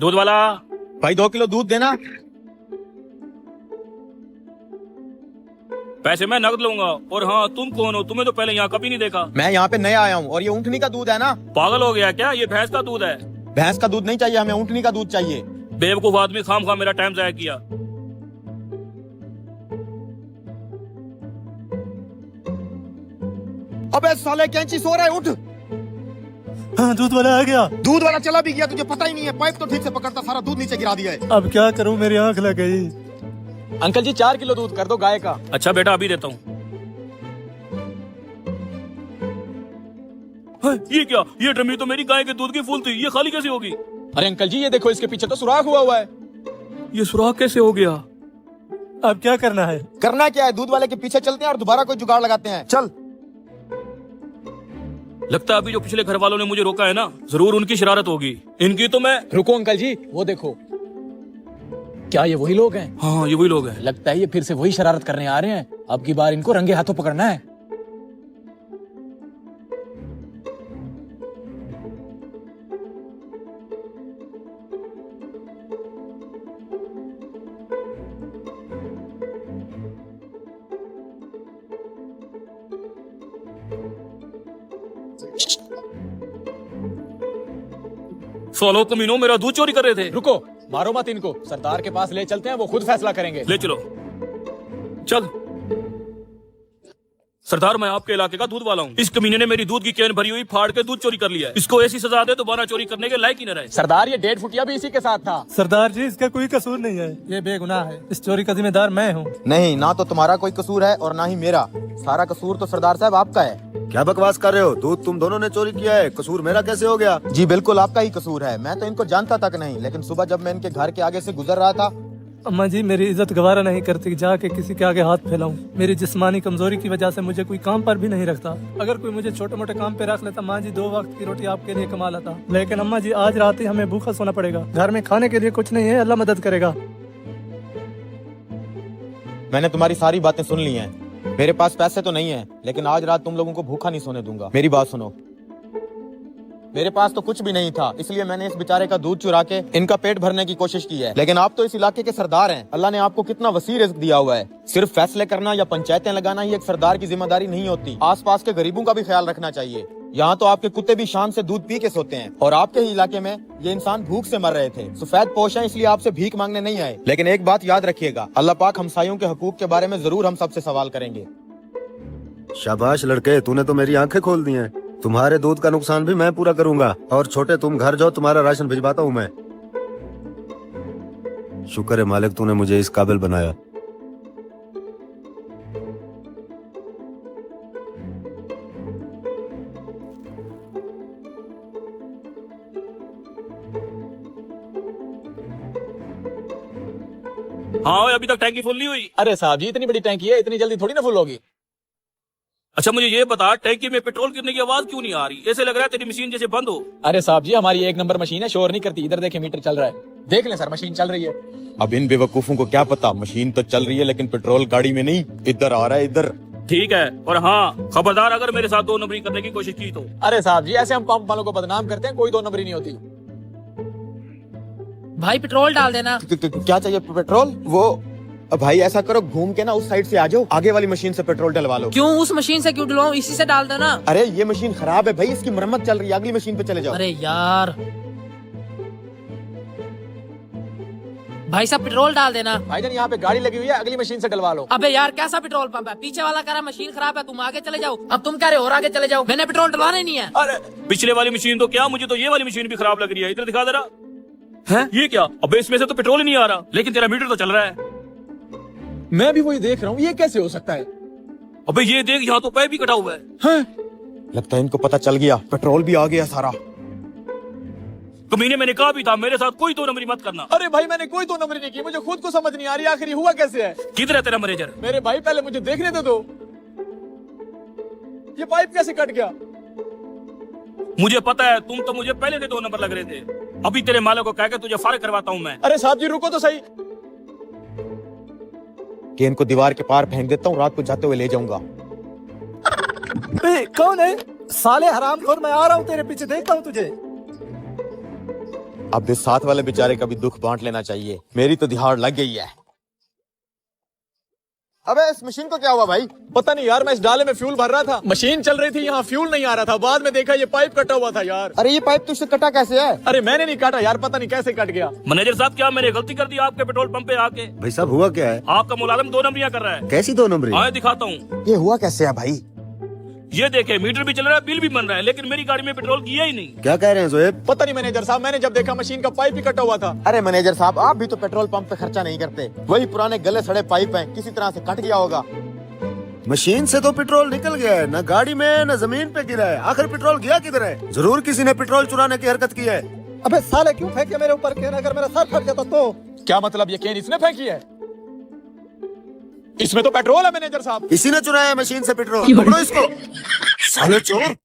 दूध वाला। भाई 2 किलो दूध देना। पैसे मैं नकद लूंगा। और हाँ, तुम कौन हो? तुम्हें तो पहले यहाँ कभी नहीं देखा। मैं यहाँ पे नया आया हूँ और ये ऊँटनी का दूध है ना। पागल हो गया क्या? ये भैंस का दूध है। भैंस का दूध नहीं चाहिए हमें, ऊँटनी का दूध चाहिए। बेवकूफ आदमी, खाम खा मेरा टाइम जाया किया। अबे साले कैंची सो रहा है, उठ। हाँ, दूध वाला आ गया। दूध वाला चला भी गया, तुझे पता ही नहीं है। पाइप तो ठीक से पकड़ता, सारा दूध नीचे गिरा दिया है। अब क्या करूं, मेरी आंख लग गई। अंकल जी 4 किलो दूध कर दो गाय का। अच्छा बेटा, अभी देता हूँ। ये क्या? ये ड्रमी तो मेरी गाय के दूध की फूल थी, ये खाली कैसे होगी? अरे अंकल जी ये देखो, इसके पीछे तो सुराख हुआ है। ये सुराख कैसे हो गया? अब क्या करना है? करना क्या है, दूध वाले के पीछे चलते हैं और दोबारा कोई जुगाड़ लगाते हैं। चल। लगता है अभी जो पिछले घर वालों ने मुझे रोका है ना, जरूर उनकी शरारत होगी। इनकी तो मैं। रुको अंकल जी, वो देखो। क्या ये वही लोग हैं? हाँ, ये वही लोग हैं। लगता है ये फिर से वही शरारत करने आ रहे हैं। अब की बार इनको रंगे हाथों पकड़ना है। सोलो कमीनों, मेरा दूध चोरी कर रहे थे। रुको, मारो मत इनको। सरदार के पास ले चलते हैं, वो खुद फैसला करेंगे। ले चलो। चल। सरदार, मैं आपके इलाके का दूध वाला हूँ। इस कमीने ने मेरी दूध की कैन भरी हुई फाड़ के दूध चोरी कर लिया है। इसको ऐसी सजा दे दोबारा चोरी करने के लायक ही न रहे। सरदार, ये 1.5 फुटिया भी इसी के साथ था। सरदार जी, इसका कोई कसूर नहीं है, ये बेगुनाह है। इस चोरी का जिम्मेदार मैं हूँ। नहीं, ना तो तुम्हारा कोई कसूर है और ना ही मेरा। सारा कसूर तो सरदार साहब आपका है। क्या बकवास कर रहे हो? दूध तुम दोनों ने चोरी किया है, कसूर मेरा कैसे हो गया? जी बिल्कुल आपका ही कसूर है। मैं तो इनको जानता तक नहीं, लेकिन सुबह जब मैं इनके घर के आगे से गुजर रहा था। अम्मा जी, मेरी इज्जत गवारा नहीं करती जाके किसी के आगे हाथ फैलाऊं। मेरी जिस्मानी कमजोरी की वजह से मुझे कोई काम पर भी नहीं रखता। अगर कोई मुझे छोटे मोटे काम पे रख लेता, माँ जी 2 वक्त की रोटी आपके लिए कमा लाता। लेकिन अम्मा जी, आज रात ही हमें भूखा सोना पड़ेगा। घर में खाने के लिए कुछ नहीं है, अल्लाह मदद करेगा। मैंने तुम्हारी सारी बातें सुन ली हैं। मेरे पास पैसे तो नहीं है, लेकिन आज रात तुम लोगों को भूखा नहीं सोने दूंगा। मेरी बात सुनो। मेरे पास तो कुछ भी नहीं था, इसलिए मैंने इस बेचारे का दूध चुरा के इनका पेट भरने की कोशिश की है। लेकिन आप तो इस इलाके के सरदार हैं। अल्लाह ने आपको कितना वसी रिज़्क दिया हुआ है। सिर्फ फैसले करना या पंचायतें लगाना ही एक सरदार की जिम्मेदारी नहीं होती। आसपास के गरीबों का भी ख्याल रखना चाहिए। यहाँ तो आपके कुत्ते भी शान से दूध पी के सोते हैं, और आपके ही इलाके में ये इंसान भूख से मर रहे थे। सफेद पोश हैं, इसलिए आपसे भीख मांगने नहीं आए। लेकिन एक बात याद रखिएगा, अल्लाह पाक हमसायों के हकूक के बारे में जरूर हम सबसे सवाल करेंगे। शाबाश लड़के, तूने तो मेरी आंखें खोल दी हैं। तुम्हारे दूध का नुकसान भी मैं पूरा करूंगा। और छोटे, तुम घर जाओ, तुम्हारा राशन भिजवाता हूँ मैं। शुक्र है मालिक, तूने मुझे इस काबिल बनाया। हाँ, अभी तक टैंकी फुल नहीं हुई। अरे साहब जी, इतनी बड़ी टैंकी है, इतनी जल्दी थोड़ी ना फुल होगी। अच्छा मुझे ये बता, टैंकी में पेट्रोल गिरने की आवाज क्यों नहीं आ रही? ऐसे लग रहा है तेरी मशीन जैसे बंद हो। अरे साहब जी, हमारी 1 नंबर मशीन है, शोर नहीं करती। इधर देखे, मीटर चल रहा है। देख लें सर, मशीन चल रही है। अब इन बेवकूफों को क्या पता, मशीन तो चल रही है लेकिन पेट्रोल गाड़ी में नहीं, इधर आ रहा है, इधर। ठीक है, और हाँ खबरदार, अगर मेरे साथ 2 नंबरी करने की कोशिश की तो। अरे साहब जी, ऐसे हम पंप वालों को बदनाम करते हैं, कोई 2 नंबरी नहीं होती। भाई पेट्रोल डाल देना। क्या चाहिए? पेट्रोल? वो भाई ऐसा करो, घूम के ना उस साइड से आ जाओ, आगे वाली मशीन से पेट्रोल डलवा लो। क्यों? उस मशीन से क्यों डलवाऊं? इसी से डाल देना। अरे ये मशीन खराब है भाई, इसकी मरम्मत चल रही है, अगली मशीन पे चले जाओ। अरे यार, भाई साहब पेट्रोल डाल देना। भाईजान, यहाँ पे गाड़ी लगी हुई है, अगली मशीन से डलवा लो। अबे यार, कैसा पेट्रोल पंप है? पीछे वाला कह रहा मशीन खराब है, तुम आगे चले जाओ। अब तुम कह रहे हो और आगे चले जाओ। मैंने पेट्रोल डलवाना ही नहीं है। अरे पिछले वाली मशीन तो क्या, मुझे तो ये वाली मशीन भी खराब लग रही है। इधर दिखा जरा। है ये क्या? अबे इसमें से तो पेट्रोल ही नहीं आ रहा, लेकिन तेरा मीटर तो चल रहा है। मैं भी वही देख रहा हूँ, ये कैसे हो सकता है? अबे ये देख, यहाँ तो पैप भी कटा हुआ है। लगता है इनको पता चल गया, पेट्रोल भी आ गया सारा। कमीने, मैंने कहा भी था मेरे साथ कोई 2 नंबरी मत करना। अरे भाई, मैंने कोई 2 नंबरी नहीं की, मुझे खुद को समझ नहीं आ रही आखिर हुआ कैसे है। किधर है तेरा मैनेजर? मेरे भाई, पहले मुझे देखने दे दो। ये पाइप कैसे कट गया? मुझे पता है, तुम तो मुझे पहले से 2 नंबर लग रहे थे। अभी तेरे मालिक को कहकर तुझे फारिग करवाता हूँ मैं। अरे साहब जी, रुको तो सही। कि इनको दीवार के पार फेंक देता हूँ, रात को जाते हुए ले जाऊंगा। कौन है? साले हरामखोर, मैं आ रहा हूँ तेरे पीछे, देखता हूँ तुझे। अब इस साथ वाले बेचारे का भी दुख बांट लेना चाहिए। मेरी तो दिहाड़ लग गई है। अबे इस मशीन को क्या हुआ भाई? पता नहीं यार, मैं इस डाले में फ्यूल भर रहा था, मशीन चल रही थी, यहाँ फ्यूल नहीं आ रहा था। बाद में देखा ये पाइप कटा हुआ था यार। अरे ये पाइप तुझसे कटा कैसे है? अरे मैंने नहीं काटा यार, पता नहीं कैसे कट गया। मैनेजर साहब, क्या मैंने गलती कर दी आपके पेट्रोल पंप पे आके? भाई साहब हुआ क्या है? आपका मुलाजिम 2 नंबरियां कर रहा है। कैसी 2 नंबरी? आए दिखाता हूँ। ये हुआ कैसे है भाई? ये देखे, मीटर भी चल रहा है, बिल भी बन रहा है, लेकिन मेरी गाड़ी में पेट्रोल किया ही नहीं। क्या कह रहे हैं जोएब? पता नहीं मैनेजर साहब, मैंने जब देखा मशीन का पाइप ही कटा हुआ था। अरे मैनेजर साहब, आप भी तो पेट्रोल पंप पे खर्चा नहीं करते। वही पुराने गले सड़े पाइप हैं, किसी तरह से कट गया होगा। मशीन से तो पेट्रोल निकल गया है, न गाड़ी में न जमीन पे गिरा है। आखिर पेट्रोल गया किधर है? जरूर किसी ने पेट्रोल चुराने की हरकत की है। अबे साले क्यों फेंके मेरे ऊपर केन? अगर मेरा सर फट जाता तो? क्या मतलब, ये केन इसने फेंकी है? इसमें तो पेट्रोल है मैनेजर साहब। इसी ने चुराया मशीन से पेट्रोल। पकड़ो इसको साले चोर।